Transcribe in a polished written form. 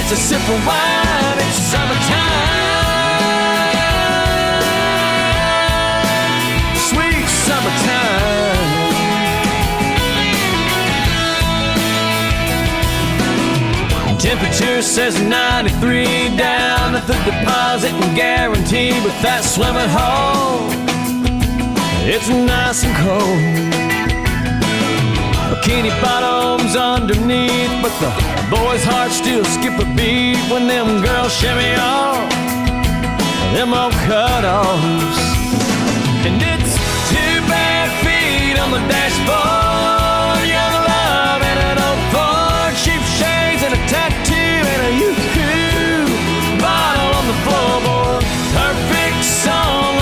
It's a sip of wine, it's summertime, sweet summertime. Temperature says 93 down at the deposit and guarantee, but that swimming hole, it's nice and cold. Bikini bottoms underneath, but the boys' hearts still skip a beat when them girls shimmy off them old cutoffs.